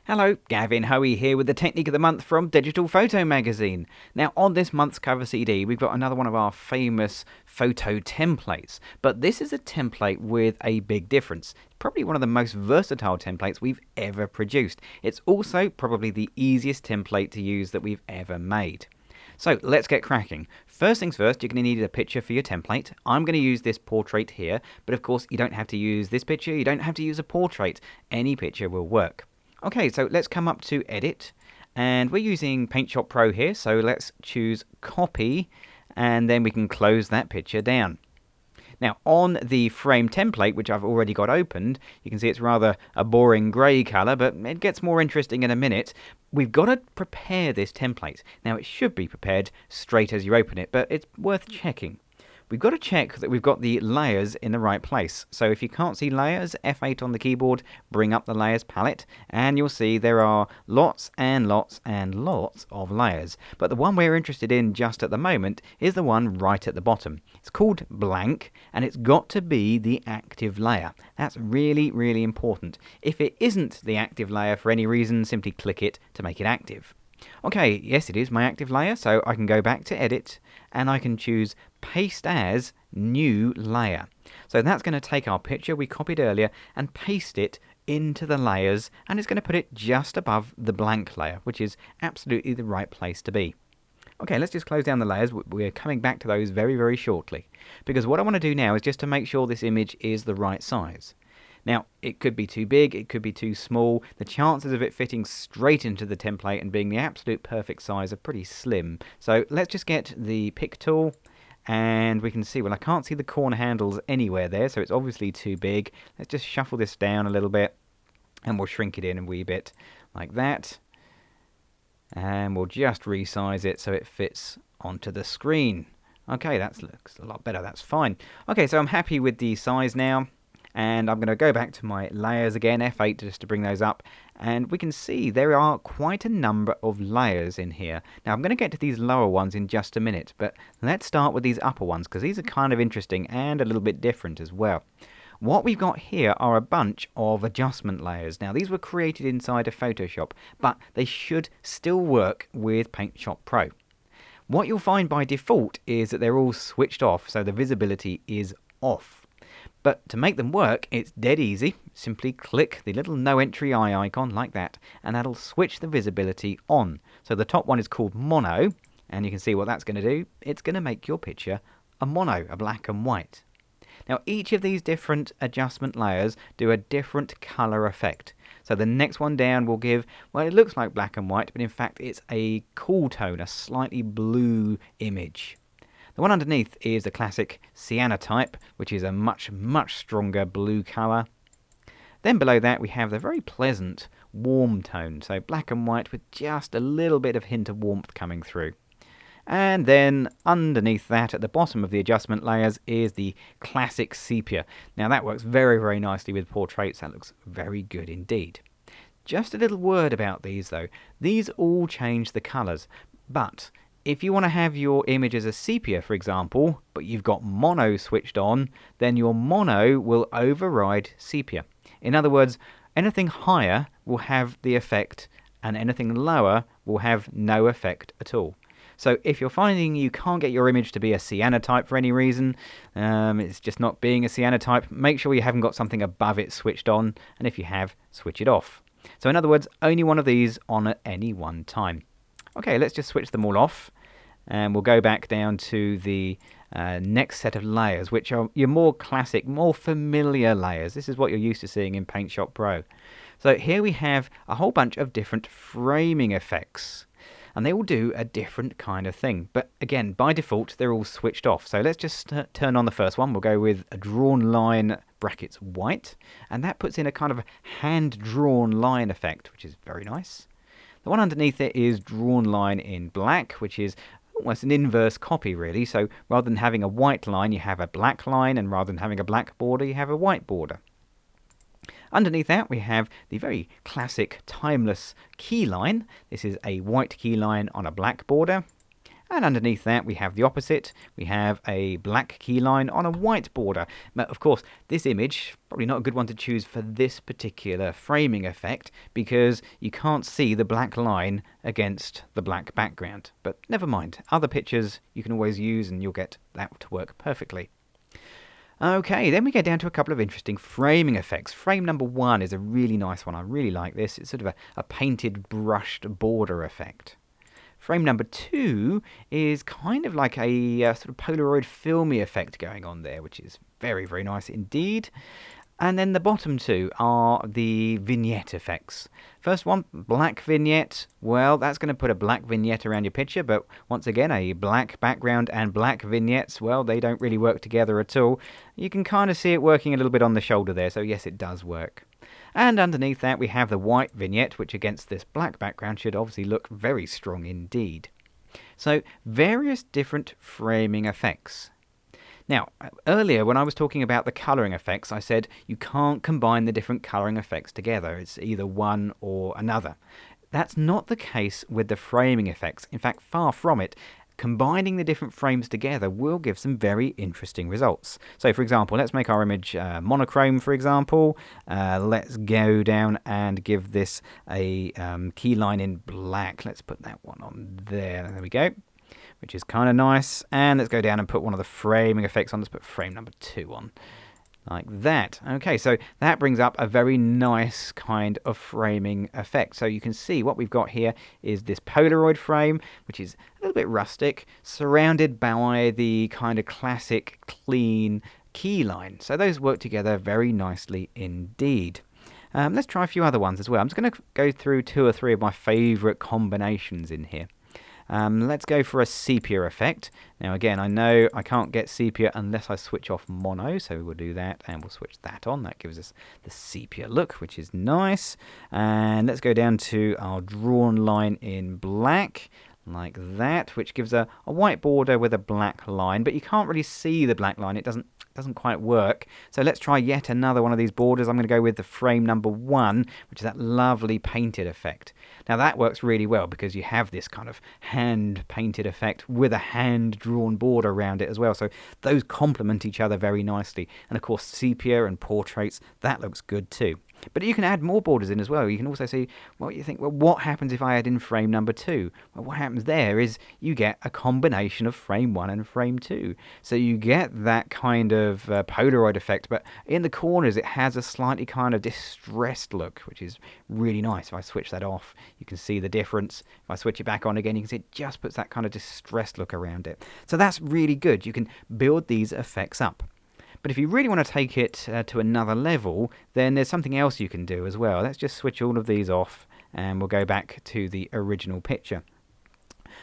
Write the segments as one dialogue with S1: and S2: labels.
S1: Hello, Gavin Hoey here with the Technique of the Month from Digital Photo Magazine. Now, on this month's cover CD, we've got another one of our famous photo templates. But this is a template with a big difference. Probably one of the most versatile templates we've ever produced. It's also probably the easiest template to use that we've ever made. So let's get cracking. First things first, you're going to need a picture for your template. I'm going to use this portrait here, but of course you don't have to use this picture, you don't have to use a portrait. Any picture will work. Okay, so let's come up to Edit, and we're using Paint Shop Pro here, so let's choose Copy, and then we can close that picture down. Now, on the frame template, which I've already got opened, you can see it's rather a boring grey colour, but it gets more interesting in a minute. We've got to prepare this template. Now, it should be prepared straight as you open it, but it's worth checking. We've got to check that we've got the layers in the right place. So if you can't see layers, F8 on the keyboard, bring up the layers palette, and you'll see there are lots and lots and lots of layers. But the one we're interested in just at the moment is the one right at the bottom. It's called blank, and it's got to be the active layer. That's really, really important. If it isn't the active layer for any reason, simply click it to make it active. Okay, yes, it is my active layer, so I can go back to Edit and I can choose Paste as New Layer. So that's going to take our picture we copied earlier and paste it into the layers, and it's going to put it just above the blank layer, which is absolutely the right place to be. Okay, let's just close down the layers. We're coming back to those very, very shortly, because what I want to do now is just to make sure this image is the right size. Now, it could be too big, it could be too small. The chances of it fitting straight into the template and being the absolute perfect size are pretty slim. So let's just get the pick tool, and we can see, well, I can't see the corner handles anywhere there, so it's obviously too big. Let's just shuffle this down a little bit, and we'll shrink it in a wee bit like that. And we'll just resize it so it fits onto the screen. Okay, that looks a lot better, that's fine. Okay, so I'm happy with the size now. And I'm going to go back to my layers again, F8 just to bring those up, and we can see there are quite a number of layers in here. Now I'm going to get to these lower ones in just a minute, but let's start with these upper ones because these are kind of interesting and a little bit different as well. What we've got here are a bunch of adjustment layers. Now these were created inside of Photoshop, but they should still work with Paint Shop Pro. What you'll find by default is that they're all switched off, so the visibility is off. But to make them work, it's dead easy. Simply click the little no entry eye icon like that, and that'll switch the visibility on. So the top one is called mono, and you can see what that's going to do. It's going to make your picture a mono, a black and white. Now each of these different adjustment layers do a different color effect. So the next one down will give, well, it looks like black and white, but in fact it's a cool tone, a slightly blue image. The one underneath is the classic cyanotype, which is a much, much stronger blue colour. Then below that we have the very pleasant warm tone, so black and white with just a little bit of hint of warmth coming through. And then underneath that, at the bottom of the adjustment layers, is the classic sepia. Now that works very, very nicely with portraits. That looks very good indeed. Just a little word about these though. These all change the colours, but if you want to have your image as a sepia, for example, but you've got mono switched on, then your mono will override sepia. In other words, anything higher will have the effect, and anything lower will have no effect at all. So if you're finding you can't get your image to be a cyanotype for any reason, it's just not being a cyanotype, make sure you haven't got something above it switched on, and if you have, switch it off. So in other words, only one of these on at any one time. Okay, let's just switch them all off, and we'll go back down to the next set of layers, which are your more classic, more familiar layers. This is what you're used to seeing in Paint Shop Pro. So here we have a whole bunch of different framing effects, and they all do a different kind of thing. But again, by default, they're all switched off. So let's just turn on the first one. We'll go with a drawn line brackets white, and that puts in a kind of hand-drawn line effect, which is very nice. The one underneath it is drawn line in black, which is almost an inverse copy really. So rather than having a white line, you have a black line, and rather than having a black border, you have a white border. Underneath that we have the very classic timeless key line. This is a white key line on a black border. And underneath that we have the opposite. We have a black key line on a white border. But of course, this image, probably not a good one to choose for this particular framing effect because you can't see the black line against the black background. But never mind, other pictures you can always use and you'll get that to work perfectly. Okay, then we get down to a couple of interesting framing effects. Frame number 1 is a really nice one. I really like this. It's sort of a painted brushed border effect. Frame number 2 is kind of like a sort of Polaroid filmy effect going on there, which is very, very nice indeed. And then the bottom 2 are the vignette effects. First one, black vignette. Well, that's going to put a black vignette around your picture, but once again, a black background and black vignettes, well, they don't really work together at all. You can kind of see it working a little bit on the shoulder there, so yes, it does work. And underneath that, we have the white vignette, which against this black background should obviously look very strong indeed. So, various different framing effects. Now, earlier when I was talking about the colouring effects, I said you can't combine the different colouring effects together. It's either one or another. That's not the case with the framing effects. In fact, far from it. Combining the different frames together will give some very interesting results. So, for example, let's make our image monochrome, for example. Let's go down and give this a key line in black. Let's put that one on there. There we go. Which is kind of nice. And let's go down and put one of the framing effects on. Let's put frame number 2 on. Like that. Okay, so that brings up a very nice kind of framing effect. So you can see what we've got here is this Polaroid frame, which is a little bit rustic, surrounded by the kind of classic clean key line. So those work together very nicely indeed. Let's try a few other ones as well. I'm just going to go through 2 or 3 of my favorite combinations in here. Let's go for a sepia effect. Now again, I know I can't get sepia unless I switch off mono, so we'll do that and we'll switch that on. That gives us the sepia look, which is nice. And let's go down to our drawn line in black, like that, which gives a white border with a black line, but you can't really see the black line. It doesn't quite work. So let's try yet another one of these borders. I'm going to go with the frame number 1, which is that lovely painted effect. Now that works really well because you have this kind of hand painted effect with a hand drawn border around it as well. So those complement each other very nicely. And of course sepia and portraits, that looks good too. But you can add more borders in as well. You can also see, well, you think, well, what happens if I add in frame number 2? Well, what happens there is you get a combination of frame 1 and frame 2. So you get that kind of Polaroid effect, but in the corners it has a slightly kind of distressed look, which is really nice. If I switch that off, you can see the difference. If I switch it back on again, you can see it just puts that kind of distressed look around it. So that's really good. You can build these effects up. But if you really want to take it to another level, then there's something else you can do as well. Let's just switch all of these off and we'll go back to the original picture.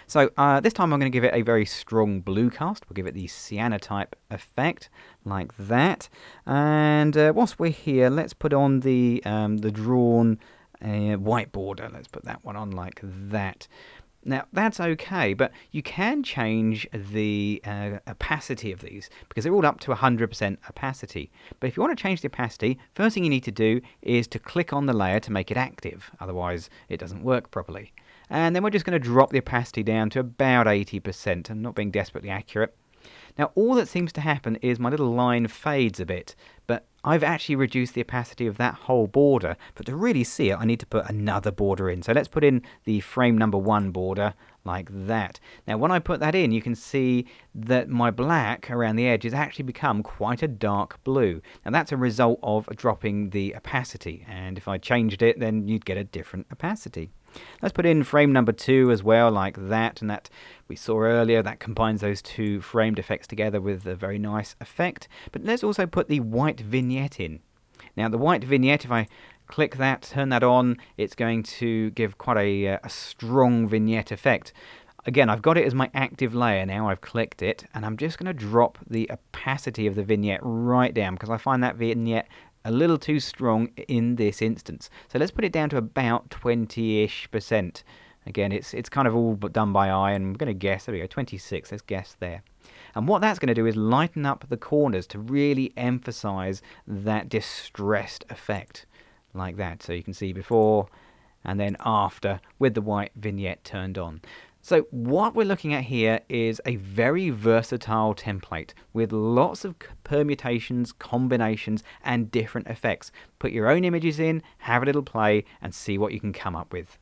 S1: So this time I'm going to give it a very strong blue cast. We'll give it the cyanotype effect, like that. And whilst we're here, let's put on the drawn white border. Let's put that one on like that. Now, that's okay, but you can change the opacity of these because they're all up to 100% opacity. But if you want to change the opacity, first thing you need to do is to click on the layer to make it active. Otherwise, it doesn't work properly. And then we're just going to drop the opacity down to about 80%. I'm not being desperately accurate. Now, all that seems to happen is my little line fades a bit, but I've actually reduced the opacity of that whole border. But to really see it, I need to put another border in. So let's put in the frame number 1 border, like that. Now, when I put that in, you can see that my black around the edge has actually become quite a dark blue. Now, that's a result of dropping the opacity. And if I changed it, then you'd get a different opacity. Let's put in frame number 2 as well, like that, and that we saw earlier, that combines those 2 framed effects together with a very nice effect. But let's also put the white vignette in. Now the white vignette, if I click that, turn that on, it's going to give quite a strong vignette effect. Again, I've got it as my active layer now, I've clicked it, and I'm just going to drop the opacity of the vignette right down because I find that vignette a little too strong in this instance. So let's put it down to about 20-ish%. Again, it's kind of all but done by eye, and I'm going to guess, there we go, 26, let's guess there. And what that's going to do is lighten up the corners to really emphasize that distressed effect, like that. So you can see before and then after with the white vignette turned on. So what we're looking at here is a very versatile template with lots of permutations, combinations, and different effects. Put your own images in, have a little play, and see what you can come up with.